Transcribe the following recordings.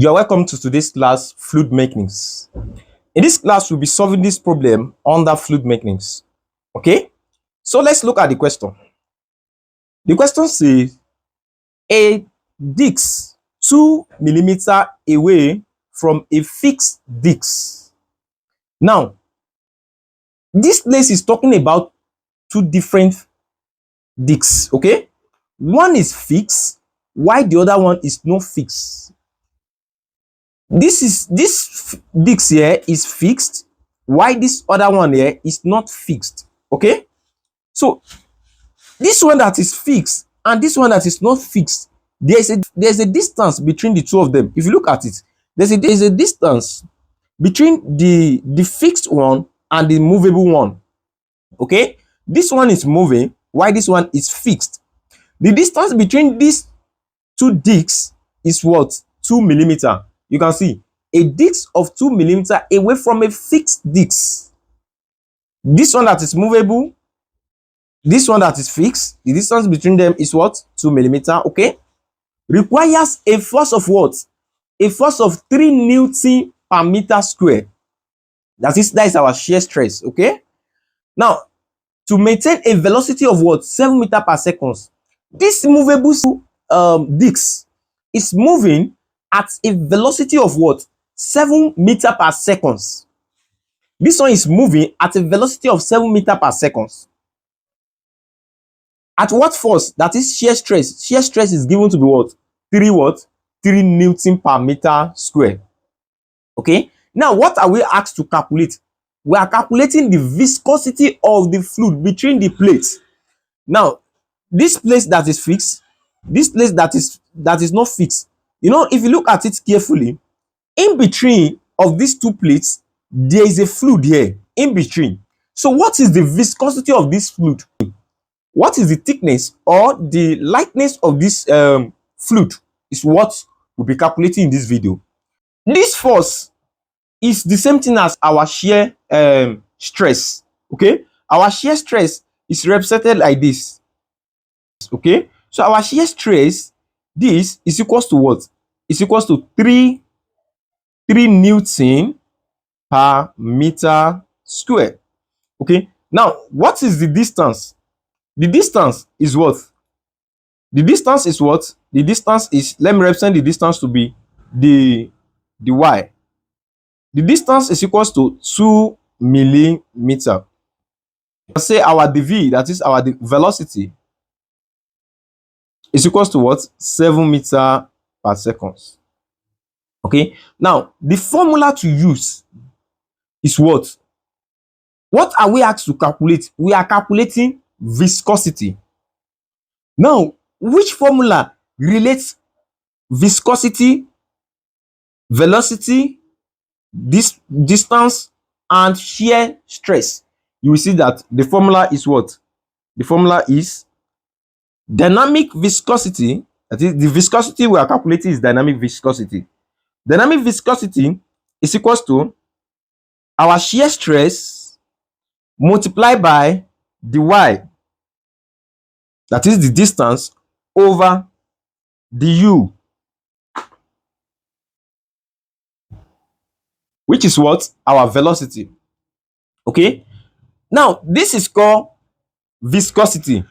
You are welcome to today's class, fluid mechanics. In this class, we'll be solving this problem under fluid mechanics. Okay? So let's look at the question. The question says, a disc 2 millimeter away from a fixed disc. Now, this place is talking about two different discs. Okay? One is fixed, while the other one is not fixed. This disc here is fixed, while this other one here is not fixed. Okay, so this one that is fixed and this one that is not fixed, there's a distance between the two of them. If you look at it, there's a distance between the fixed one and the movable one. Okay, this one is moving while this one is fixed. The distance between these two discs is what? 2 millimeter. You can see a disc of 2 millimeter away from a fixed disc. This one that is movable, this one that is fixed, the distance between them is what? 2 millimeter. Okay, requires a force of what? A force of 3 Newton per meter square. That is our shear stress. Okay, now to maintain a velocity of what? 7 meter per second. This movable disc is moving at a velocity of what? 7 meter per second. This one is moving at a velocity of 7 meter per second. At what force? That is shear stress. Shear stress is given to be what? 3 Newton per meter square. Okay, now what are we asked to calculate? We are calculating the viscosity of the fluid between the plates. Now, this place that is fixed, this place that is not fixed, you know, if you look at it carefully, in between of these two plates there is a fluid here in between. So what is the viscosity of this fluid? What is the thickness or the lightness of this fluid is what we'll be calculating in this video. This force is the same thing as our shear stress. Okay, our shear stress is represented like this. Okay, so our shear stress, this is equals to what? Is equals to 3 Newton per meter square. Okay, now what is the distance? The distance is what? The distance is what? The distance is, let me represent the distance to be the y. The distance is equals to 2 millimeter. Say our dv, that is our velocity, is equals to what? 7 meter per second. Okay, now the formula to use is what? What are we asked to calculate? We are calculating viscosity. Now, which formula relates viscosity, velocity, distance, and shear stress? You will see that the formula is what? The formula is dynamic viscosity. That is, the viscosity we are calculating is dynamic viscosity. Dynamic viscosity is equals to our shear stress multiplied by the y, that is the distance, over the u, which is what? Our velocity. Okay, now this is called viscosity.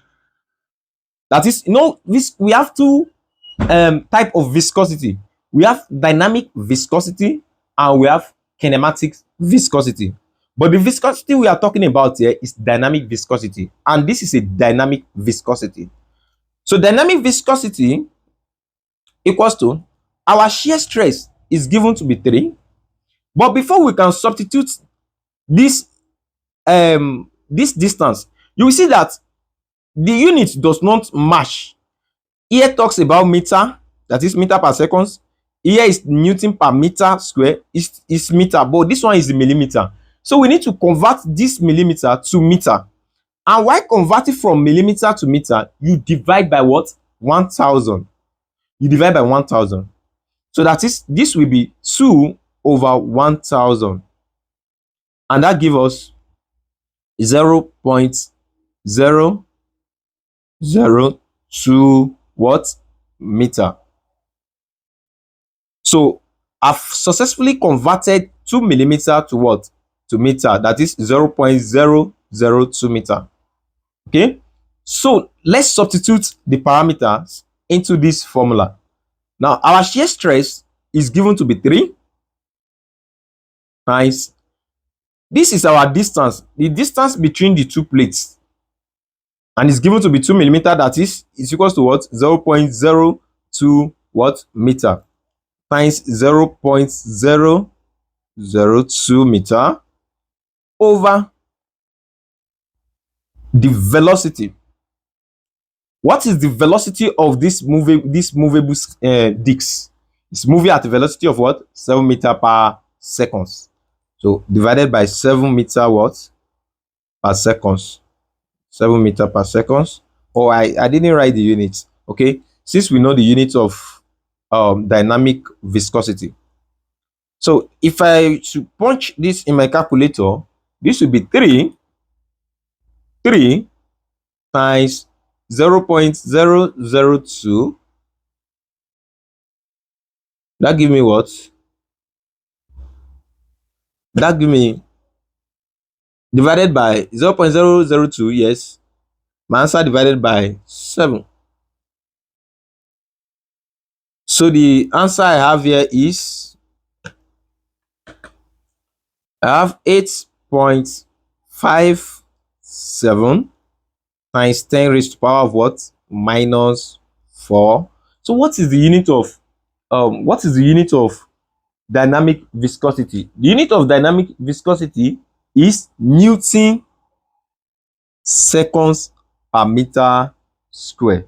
That is, you know, we have two type of viscosity. We have dynamic viscosity and we have kinematic viscosity. But the viscosity we are talking about here is dynamic viscosity, and this is a dynamic viscosity. So dynamic viscosity equals to our shear stress is given to be 3. But before we can substitute this distance, you will see that the unit does not match. Here talks about meter, that is meter per second. Here is Newton per meter square, is meter, but this one is the millimeter. So we need to convert this millimeter to meter. And while converting from millimeter to meter, you divide by what? 1000. You divide by 1000. So that is, this will be 2 over 1000. And that gives us 0.002 what? Meter. So I've successfully converted 2 millimeter to what? To meter. That is 0.002 meter. Okay. So let's substitute the parameters into this formula. Now our shear stress is given to be 3 times. This is our distance, the distance between the two plates, and it's given to be 2 millimeter. That is equals to what? 0.02 what? Meter times 0.002 meter over the velocity. What is the velocity of this movable disc? It's moving at a velocity of what? 7 meter per seconds. So divided by 7 meter what? Per seconds. 7 meter per seconds. Oh, I didn't write the units. Okay, since we know the unit of dynamic viscosity. So if I should punch this in my calculator, this will be 3 times 0.002. That give me what? That give me divided by 0.002. Yes, my answer divided by 7. So the answer I have here is, I have 8.57 times 10 raised to the power of what? Minus 4. So what is the unit of dynamic viscosity? The unit of dynamic viscosity is Newton seconds per meter square.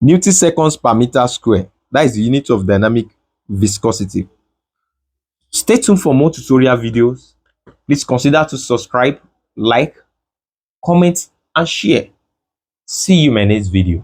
Newton seconds per meter square. That is the unit of dynamic viscosity. Stay tuned for more tutorial videos. Please consider to subscribe, like, comment, and share. See you in my next video.